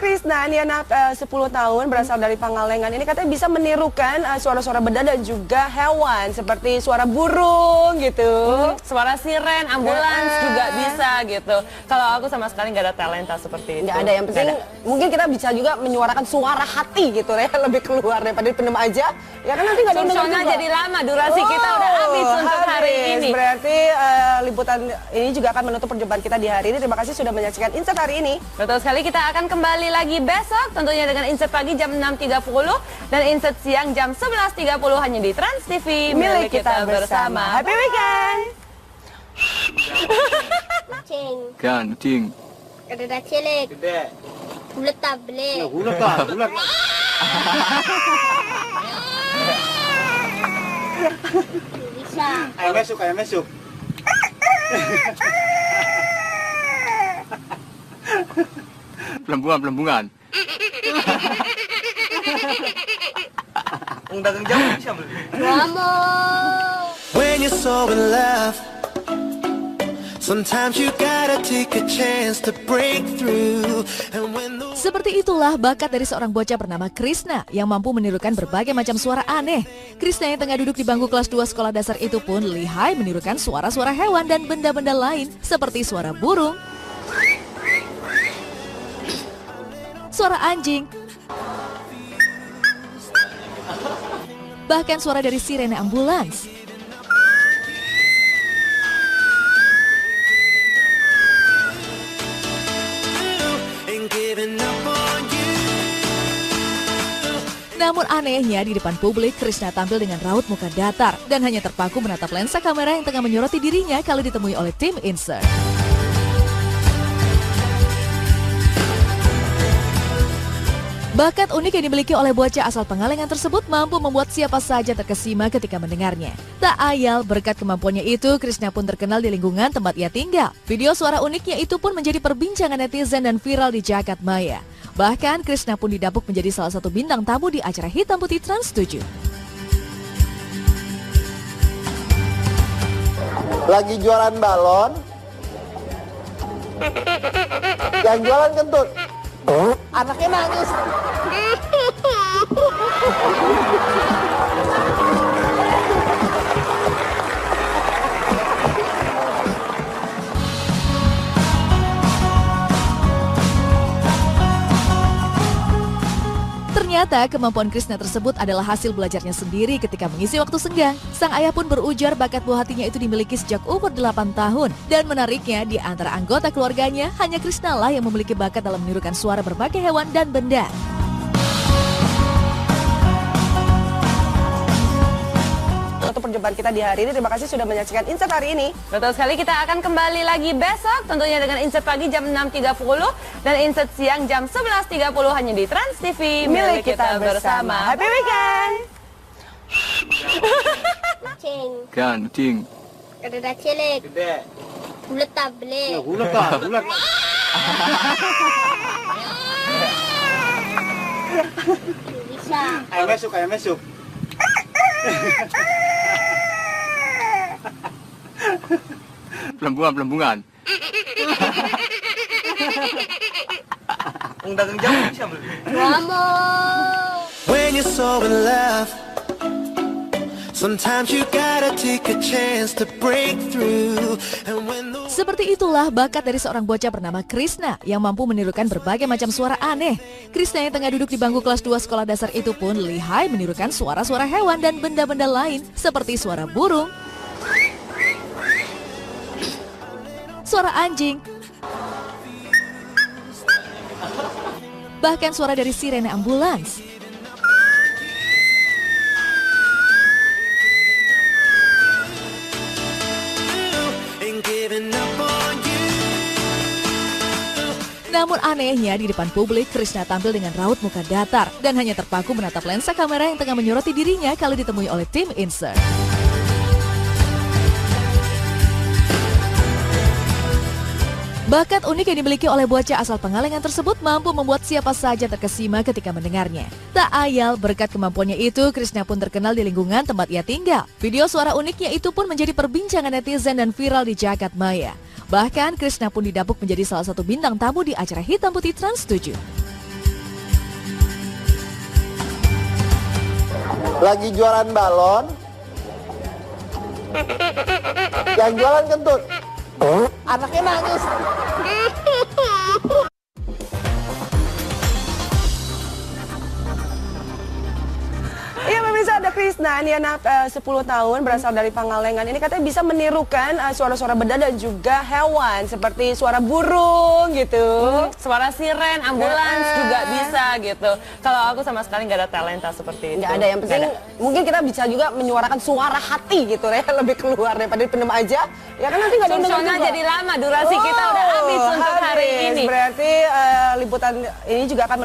Krisna, ini anak 10 tahun berasal dari Pangalengan. Ini katanya bisa menirukan suara-suara benda dan juga hewan seperti suara burung gitu. Suara siren, ambulans juga bisa gitu. Kalau aku sama sekali nggak ada talenta seperti itu. Nggak ada, yang penting mungkin kita bisa juga menyuarakan suara hati gitu ya, lebih keluar daripada dipendam aja. Ya kan nanti nggak ada yang denger juga. Jadi lama, durasi kita udah habis untuk hari ini. Berarti liputan ini juga akan menutup perjumpaan kita di hari ini. Terima kasih sudah menyaksikan Insert hari ini. Betul sekali, kita akan kembali lagi besok tentunya dengan Insert pagi jam 6.30 dan Insert siang jam 11.30 hanya di Trans TV milik kita bersama. Happy weekend. Kucing. Kan, kucing. Ada cilik. Gede. Bulat tablet. Bulat. Bisa. Ayam mesuk. Pelembungan. Ang dagang jauh bisa beli. Kamu. When you're so in love, sometimes you gotta take a chance to break through. And when the Seperti itulah bakat dari seorang bocah bernama Krisna yang mampu menirukan berbagai macam suara aneh. Krisna yang tengah duduk di bangku kelas 2 sekolah dasar itu pun lihai menirukan suara-suara hewan dan benda-benda lain seperti suara burung, suara anjing, bahkan suara dari sirene ambulans. ain't giving up on you. Namun anehnya di depan publik, Krisna tampil dengan raut muka datar dan hanya terpaku menatap lensa kamera yang tengah menyoroti dirinya kalau ditemui oleh tim Insert. Bakat unik yang dimiliki oleh bocah asal Pangalengan tersebut mampu membuat siapa saja terkesima ketika mendengarnya. Tak ayal, berkat kemampuannya itu, Krisna pun terkenal di lingkungan tempat ia tinggal. Video suara uniknya itu pun menjadi perbincangan netizen dan viral di jagat maya. Bahkan, Krisna pun didapuk menjadi salah satu bintang tamu di acara Hitam Putih Trans 7. Lagi jualan balon, yang jualan kentut, anaknya nangis. Ternyata kemampuan Krisna tersebut adalah hasil belajarnya sendiri ketika mengisi waktu senggang. Sang ayah pun berujar bakat buah hatinya itu dimiliki sejak umur 8 tahun. Dan menariknya, di antara anggota keluarganya, hanya Krisna lah yang memiliki bakat dalam menirukan suara berbagai hewan dan benda. Untuk perjumpaan kita di hari ini, terima kasih sudah menyaksikan Insert hari ini. Betul sekali, kita akan kembali lagi besok tentunya dengan Insert pagi jam 6.30 dan Insert siang jam 11.30 hanya di Trans TV Milik kita bersama. Happy weekend. Kucing. Kan, kucing. Ada cilik. Gede. Bulat tablet. Bulat. Bisa. Ayam mesuk. Pelembungan. Ang dagang jauh bisa beli. Kamu. When you're so in love, sometimes you gotta take a chance to break through. And when the Seperti itulah bakat dari seorang bocah bernama Krisna yang mampu menirukan berbagai macam suara aneh. Krisna yang tengah duduk di bangku kelas 2 sekolah dasar itu pun lihai menirukan suara-suara hewan dan benda-benda lain seperti suara burung, suara anjing, bahkan suara dari sirene ambulans. ain't giving up on you. Namun anehnya di depan publik, Krisna tampil dengan raut muka datar dan hanya terpaku menatap lensa kamera yang tengah menyoroti dirinya kalau ditemui oleh tim Insert. Bakat unik yang dimiliki oleh bocah asal Pangalengan tersebut mampu membuat siapa saja terkesima ketika mendengarnya. Tak ayal, berkat kemampuannya itu, Krisna pun terkenal di lingkungan tempat ia tinggal. Video suara uniknya itu pun menjadi perbincangan netizen dan viral di jagat maya. Bahkan, Krisna pun didapuk menjadi salah satu bintang tamu di acara Hitam Putih Trans 7. Lagi jualan balon. Yang jualan kentut. Anaknya nangis. Iya pemirsa, ada Krisna, ini anak 10 tahun berasal dari Pangalengan. Ini katanya bisa menirukan suara-suara benda dan juga hewan seperti suara burung gitu. Suara siren, ambulans juga bisa gitu. Kalau aku sama sekali nggak ada talenta seperti itu. Nggak ada, yang penting mungkin kita bisa juga menyuarakan suara hati gitu ya, lebih keluar daripada dipendam aja. Ya kan nanti nggak ada yang dengar Susunnya juga. jadi lama, durasi kita udah habis untuk hari ini. Berarti liputan ini juga akan